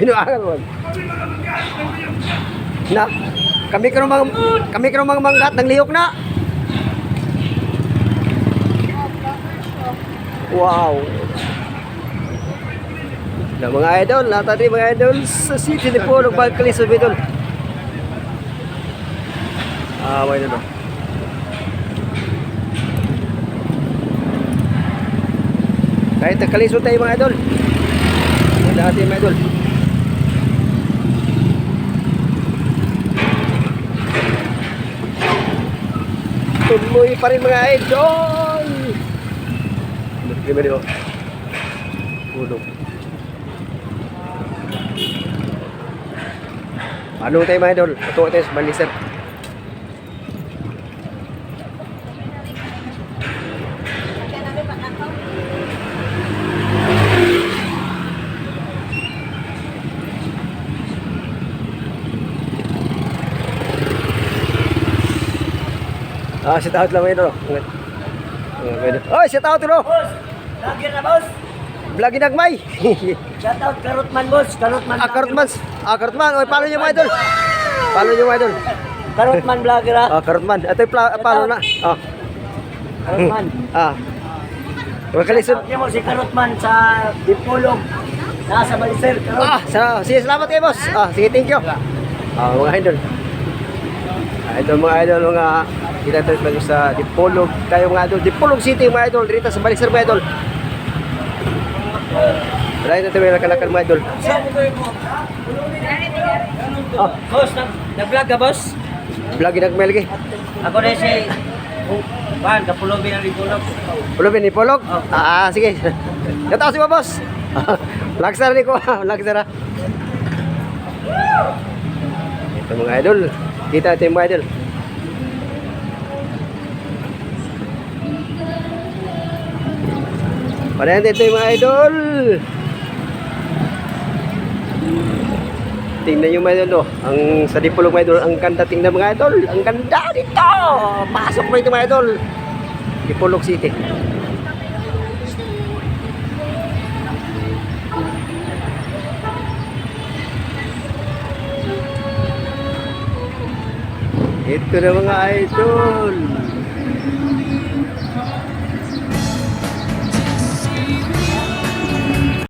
Inuangan mo. Na, kami karong mga manggat ng lihok na. Wow. Na mga idol, tadi mga idol sa City de Polo, Bagkaliso idol. May idol. Kahit Kaliso tayo mga idol. Dati mga idol. Tuloy pa rin mga idol. Gimana dito? Ulog. Ano tayo mga idol? Ito tayo sa Baliser. Shout out lang mga idol. Oh, shout out ito. Vlogger na boss. Vlogger nagmay. Shout out Karutman boss. Karutman. Karutman. Karutman. Oy, follow niyo mga idol. Follow niyo mga idol. Karutman vlogger ah. Karutman. Ito yung follow na. Karutman. Kalisod. Shout out mo si Karutman sa Dipolog. Nasa Baliser. Sige, salamat kayo boss. Sige, thank you. Mga idol. Ito mga idol, mga kita tayo sa Dipolog. Tayo mga idol, Dipolog City mga idol. Dito sa Baliser mga idol. Marami na tayo may nakalakan mga idol. Boss, nag-vlog ka boss? Vlog nagmay lagi. Ako na si Kapulobin ng Dipolog. Pulobin ni Polog? Sige. Nataw si ba boss? Lagsara ni ko. Lagsara. Ito mga idol. Kita natin mga idol. Panayan dito yung mga idol. Tingnan nyo mga idol. Ang sa Dipolog mga idol. Ang ganda tingnan mga idol. Ang ganda dito. Pasok mo ito mga idol. Dipolog City. Ito na mga idol.